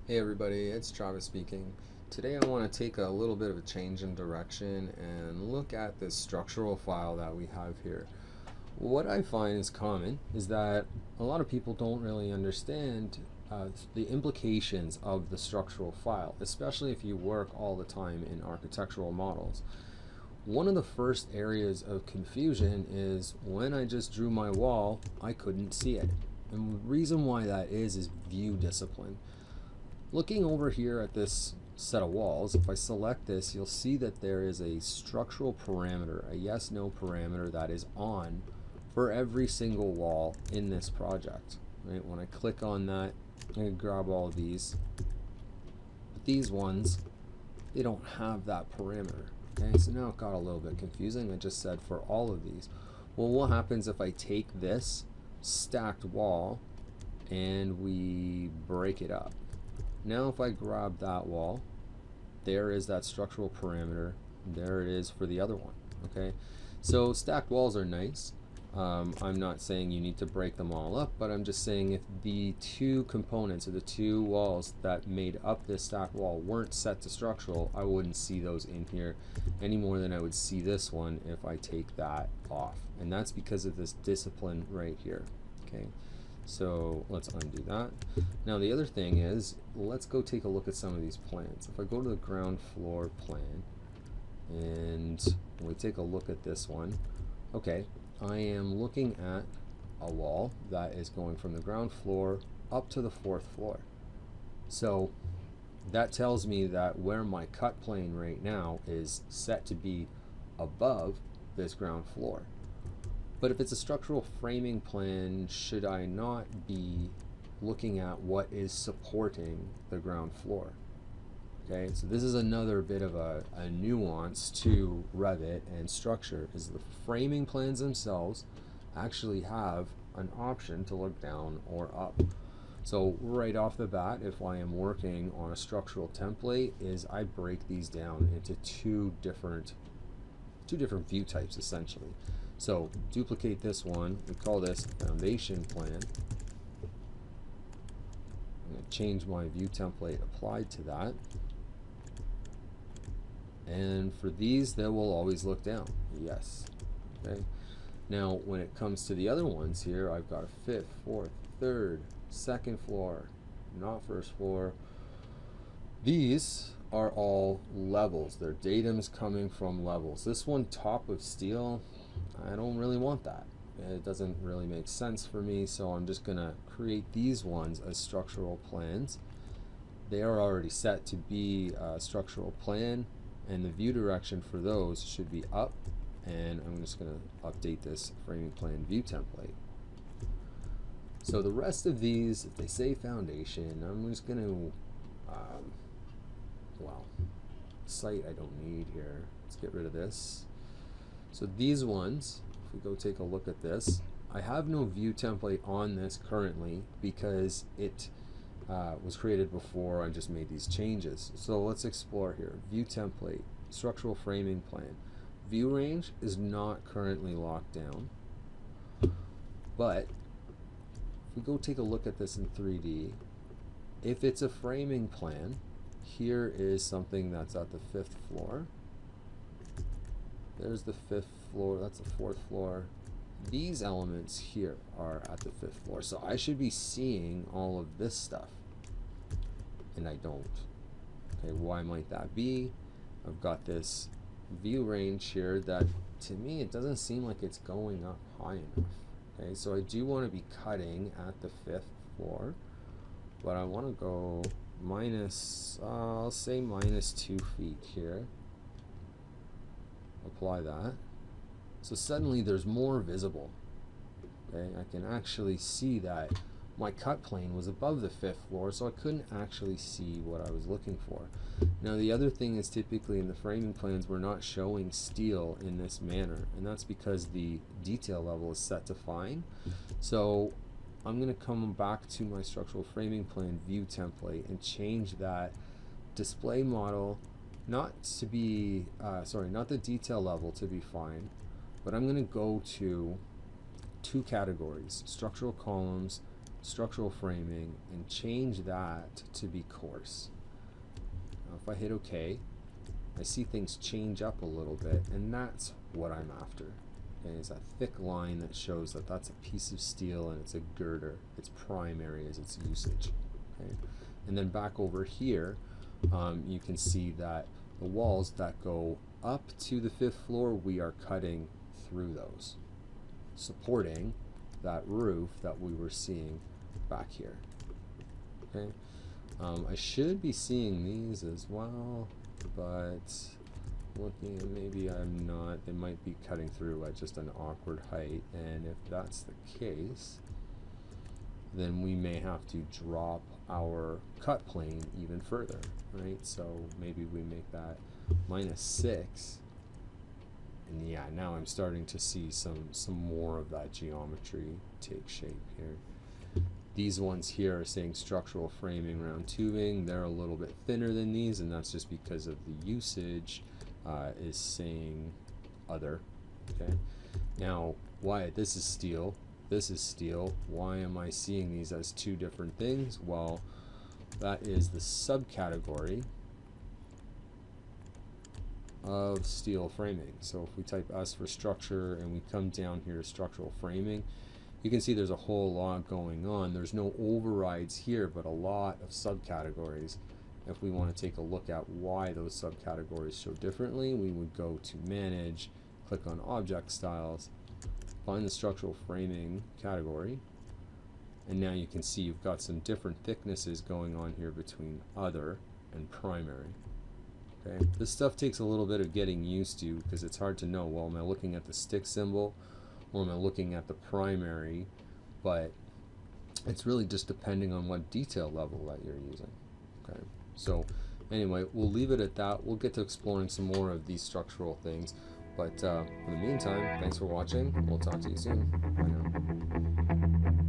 Hey everybody, it's Travis speaking. Today I want to take a little bit of a change in direction and look at this structural file that we have here. What I find is common is that a lot of people don't really understand the implications of the structural file, especially if you work all the time in architectural models. One of the first areas of confusion is when I just drew my wall, I couldn't see it. And the reason why that is view discipline. Looking over here at this set of walls, if I select this, you'll see that there is a structural parameter, a yes/no parameter that is on for every single wall in this project. Right? When I click on that, I can grab all of these. But these ones, they don't have that parameter. Okay, so now it got a little bit confusing. I just said for all of these. Well, what happens if I take this stacked wall and we break it up? Now if I grab that wall, there is that structural parameter. There it is for the other one. Okay, so stacked walls are nice. I'm not saying you need to break them all up, but I'm just saying if the two components or the two walls that made up this stacked wall weren't set to structural, I wouldn't see those in here any more than I would see this one if I take that off. And that's because of this discipline right here. Okay. So let's undo that. Now the other thing is, let's go take a look at some of these plans. If I go to the ground floor plan and we take a look at this one, okay, I am looking at a wall that is going from the ground floor up to the 4th floor. So that tells me that where my cut plane right now is set to be above this ground floor. But if it's a structural framing plan, should I not be looking at what is supporting the ground floor? Okay, so this is another bit of a nuance to Revit and structure, is the framing plans themselves actually have an option to look down or up. So right off the bat, if I am working on a structural template, is I break these down into two different view types essentially. So duplicate this one, we call this foundation plan. I'm going to change my view template applied to that. And for these, they will always look down. Yes. Okay. Now, when it comes to the other ones here, I've got a 5th, 4th, 3rd, 2nd floor, not 1st floor. These are all levels. Their datum's coming from levels. This one, top of steel, I don't really want that. It doesn't really make sense for me, so I'm just going to create these ones as structural plans. They are already set to be a structural plan, and the view direction for those should be up, and I'm just going to update this framing plan view template. So the rest of these, if they say foundation, I'm just going to, well, site I don't need here. Let's get rid of this. So these ones, if we go take a look at this, I have no view template on this currently because it was created before I just made these changes. So let's explore here. View template, structural framing plan. View range is not currently locked down, but if we go take a look at this in 3D, if it's a framing plan, here is something that's at the 5th floor. There's the 5th floor, that's the 4th floor. These elements here are at the 5th floor. So I should be seeing all of this stuff, and I don't. Okay, why might that be? I've got this view range here that, to me, it doesn't seem like it's going up high enough. Okay, so I do want to be cutting at the 5th floor, but I want to go minus, I'll say minus 2 feet here. Apply that. So suddenly there's more visible. Okay, I can actually see that my cut plane was above the 5th floor, so I couldn't actually see what I was looking for. Now the other thing is, typically in the framing plans we're not showing steel in this manner, and that's because the detail level is set to fine. So I'm going to come back to my structural framing plan view template and change that display model not to be, not the detail level to be fine, but I'm going to go to two categories, structural columns structural framing and change that to be coarse. Now if I hit OK, I see things change up a little bit, and that's what I'm after. Okay, is a thick line that shows that that's a piece of steel and it's a girder. Its primary is its usage. Okay, and then back over here, you can see that the walls that go up to the 5th floor, we are cutting through those, supporting that roof that we were seeing back here. Okay, I should be seeing these as well, but looking at, maybe I'm not. They might be cutting through at just an awkward height, and if that's the case, then we may have to drop our cut plane even further, right? So maybe we make that -6, and yeah, now I'm starting to see some more of that geometry take shape here. These ones here are saying structural framing round tubing. They're a little bit thinner than these, and that's just because of the usage is saying other. Okay, now why this is steel, this is steel, why am I seeing these as two different things? Well, that is the subcategory of steel framing. So if we type S for structure and we come down here to structural framing, you can see there's a whole lot going on. There's no overrides here, but a lot of subcategories. If we want to take a look at why those subcategories show differently, we would go to Manage, click on Object Styles, find the structural framing category, and now you can see you've got some different thicknesses going on here between other and primary. Okay, this stuff takes a little bit of getting used to because it's hard to know, well, am I looking at the stick symbol or am I looking at the primary? But it's really just depending on what detail level that you're using. Okay, so anyway, we'll leave it at that. We'll get to exploring some more of these structural things, but in the meantime, thanks for watching. We'll talk to you soon. Bye now.